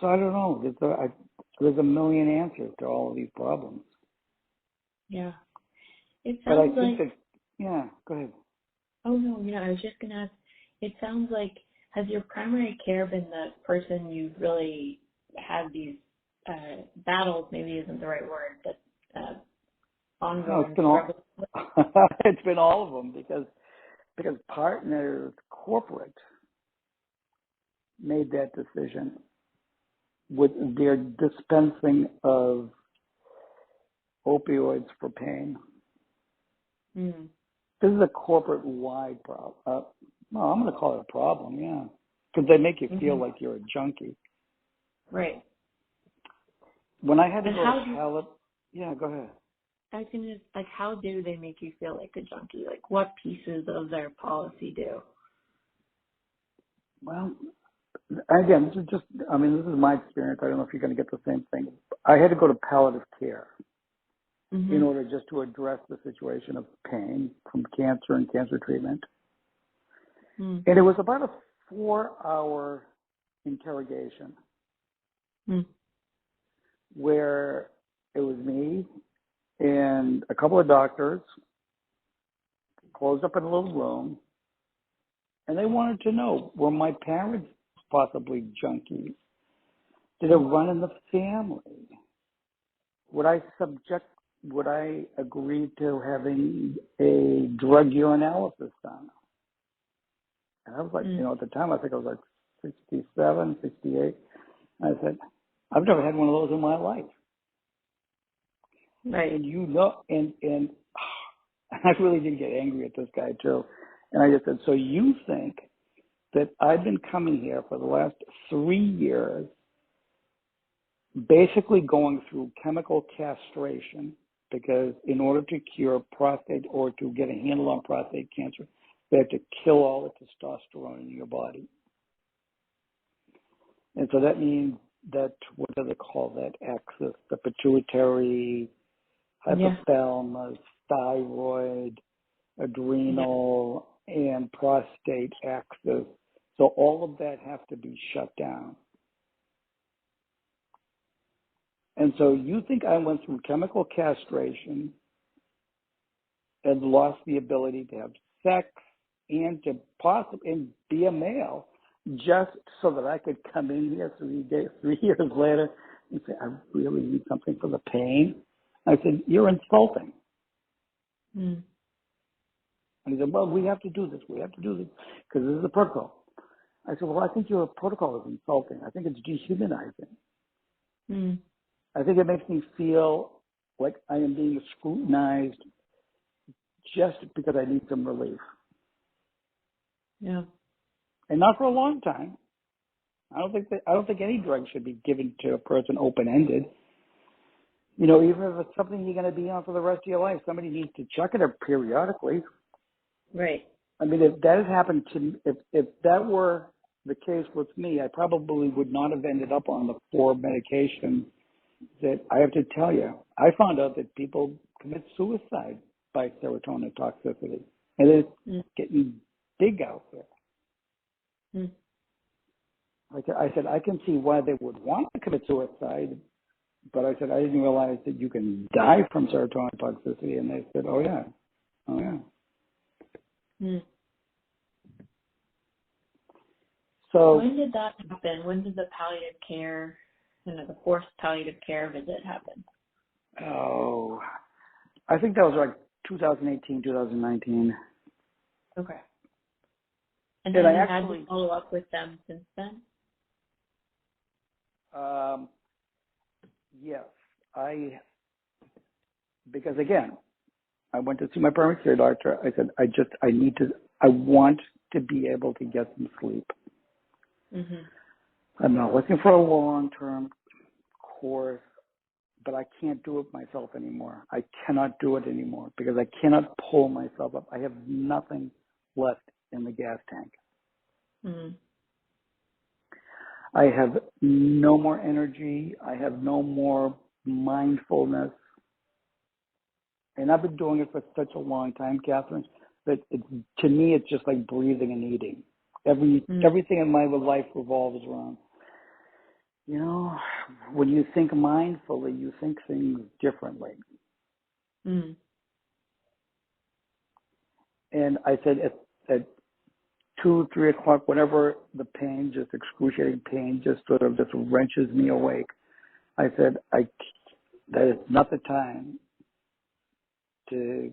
So I don't know. There's a million answers to all of these problems. Yeah. It But I sounds think like, that, yeah, go ahead. oh no, I was just going to ask, it sounds like, has your primary care been the person you've really had these battles, maybe isn't the right word, but No, it's ongoing been all, struggles with? it's been all of them because Partners Corporate made that decision with their dispensing of opioids for pain. Mm. This is a corporate-wide problem. Well, I'm going to call it a problem, yeah, because they make you feel Mm-hmm. like you're a junkie. Right. When I had to And go to pallet, yeah, go ahead. I was gonna, like, how do they make you feel like a junkie? Like, what pieces of their policy do? Well, again, this is my experience. I don't know if you're going to get the same thing. I had to go to palliative care in Mm-hmm. order just to address the situation of pain from cancer and cancer treatment. Mm. And it was about a 4-hour interrogation Mm. where it was me and a couple of doctors closed up in a little room, and they wanted to know, were my parents possibly junkies? Did it run in the family? Would I agree to having a drug urinalysis done? And I was like, Mm. at the time I think I was like 67, 68. And I said, I've never had one of those in my life. Right. And and I really did get angry at this guy too. And I just said, so you think that I've been coming here for the last 3 years, basically going through chemical castration, because in order to cure prostate or to get a handle on prostate cancer, they have to kill all the testosterone in your body. And so that means that, what do they call that axis? The pituitary, Yeah. hypothalamus, thyroid, Yeah. adrenal, and prostate axis. So all of that has to be shut down. And so you think I went through chemical castration and lost the ability to have sex and to possibly and be a male just so that I could come in here 3 years later and say, I really need something for the pain? I said, you're insulting. Mm. And he said, well, we have to do this. We have to do this because this is a protocol. I said, well, I think your protocol is insulting. I think it's dehumanizing. Mm. I think it makes me feel like I am being scrutinized just because I need some relief. Yeah. And not for a long time. I don't think any drug should be given to a person open-ended. Even if it's something you're going to be on for the rest of your life, somebody needs to check it up periodically. Right. I mean, if that had happened to me, if that were the case with me, I probably would not have ended up on the 4 medications that I have to tell you. I found out that people commit suicide by serotonin toxicity. And it's Mm. getting big out there. Mm. Like I said, I can see why they would want to commit suicide, but I said, I didn't realize that you can die from serotonin toxicity. And they said, oh yeah. Mm. So, When did that happen? When did the palliative care, the forced palliative care visit happen? I think that was like 2018, 2019. Okay. And And have I you had to actually, follow up with them since then? um, yes, because again, I went to see my primary care doctor. I said, I want to be able to get some sleep. Mm-hmm. I'm not looking for a long-term course, but I can't do it myself anymore. I cannot do it anymore because I cannot pull myself up. I have nothing left in the gas tank. Mm. I have no more energy. I have no more mindfulness. And I've been doing it for such a long time, Catherine, that to me, it's just like breathing and eating. Mm. Everything in my life revolves around You know, when you think mindfully, you think things differently. Mm. And I said at 2, 3 o'clock, whenever the pain, just excruciating pain, just sort of just wrenches me awake, I said, that is not the time to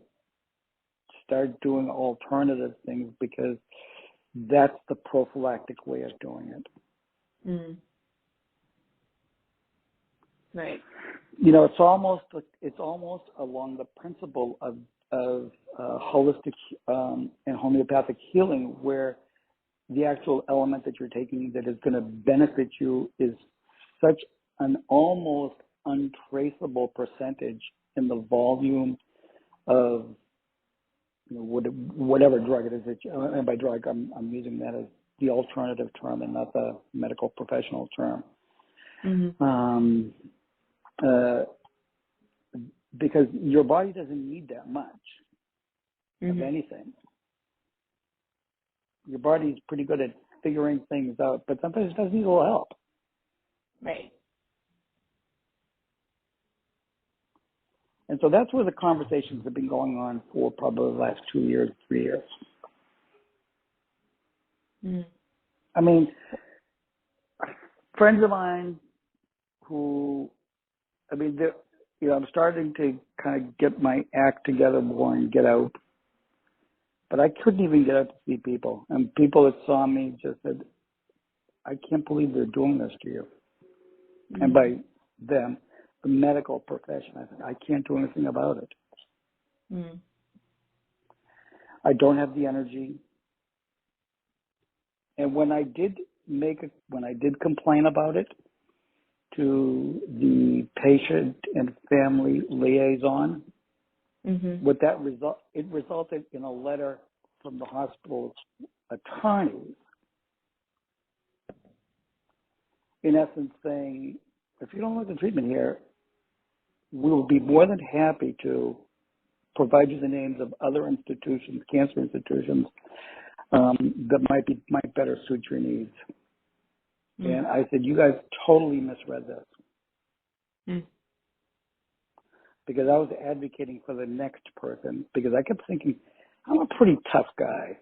start doing alternative things, because that's the prophylactic way of doing it. Mm. Right. You know, it's almost along the principle of holistic and homeopathic healing, where the actual element that you're taking that is going to benefit you is such an almost untraceable percentage in the volume of, you know, whatever drug it is that and by drug I'm using that as the alternative term and not the medical professional term. Mm-hmm. Uh, because your body doesn't need that much of Mm-hmm. anything. Your body's pretty good at figuring things out, but sometimes it does need a little help. Right. And so that's where the conversations have been going on for probably the last 2 years, 3 years. Mm. I mean, friends of mine who, I mean, you know, I'm starting to kind of get my act together more and get out, but I couldn't even get out to see people. And people that saw me just said, I can't believe they're doing this to you. Mm. And by them, the medical profession, I said, I can't do anything about it. Mm. I don't have the energy. And when I did complain about it to the patient and family liaison, Mm-hmm. what that it resulted in a letter from the hospital's attorney, in essence saying, if you don't like the treatment here, we will be more than happy to provide you the names of other institutions, cancer institutions, that might better suit your needs. Mm. And I said, you guys totally misread this, Mm. because I was advocating for the next person, because I kept thinking, I'm a pretty tough guy.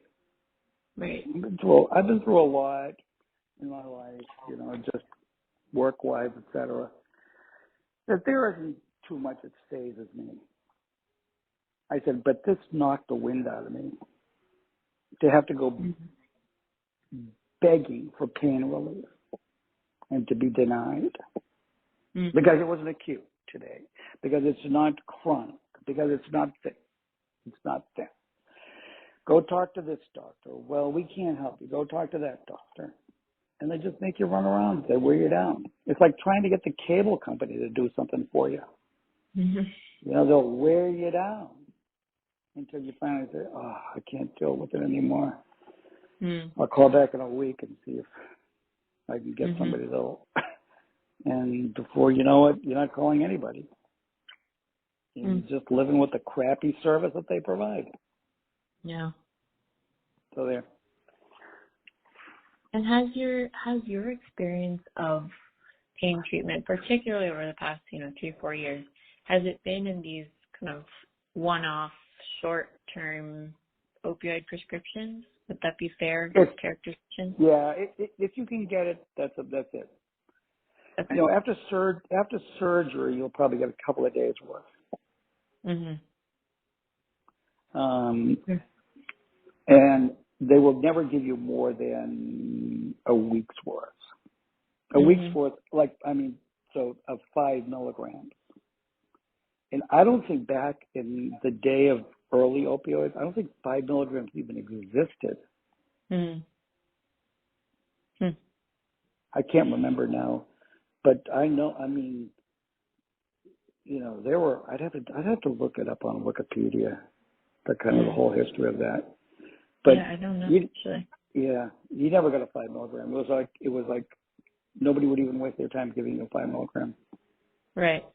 Right. I've been through a lot in my life, you know, just work-wise, etc. That there isn't too much that phases me. I said, but this knocked the wind out of me. To have to go Mm-hmm. begging for pain relief and to be denied, Mm. because it wasn't acute today, because it's not chronic, because it's not thick. It's not thin. Go talk to this doctor. Well, we can't help you. Go talk to that doctor. And they just make you run around. They wear you down. It's like trying to get the cable company to do something for you. Mm-hmm. You know, they'll wear you down until you finally say, oh, I can't deal with it anymore. Mm. I'll call back in a week and see if I can get Mm-hmm. somebody to. And before you know it, you're not calling anybody. You're Mm. just living with the crappy service that they provide. Yeah. So there. And has your experience of pain treatment, particularly over the past, 3-4 years, has it been in these kind of one-off, short-term opioid prescriptions? Would that be fair characterization? Yeah, if you can get it, that's it. Okay. You know, after surgery, you'll probably get a couple of days worth. Mhm. And they will never give you more than a week's worth. A week's Mhm. worth, so of 5 milligrams. And I don't think back in the day of early opioids, I don't think 5 milligrams even existed. Mhm. Hmm. I can't remember now, but I know. I mean, you know, there were. I'd have to look it up on Wikipedia, the kind of the Mm. whole history of that. But Yeah, I don't know you, actually. yeah, you never got a 5 milligram. It was like nobody would even waste their time giving you a 5 milligram. Right.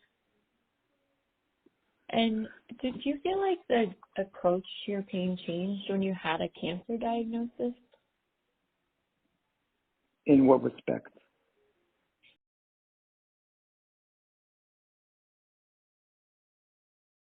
And did you feel like the approach to your pain changed when you had a cancer diagnosis? In what respect?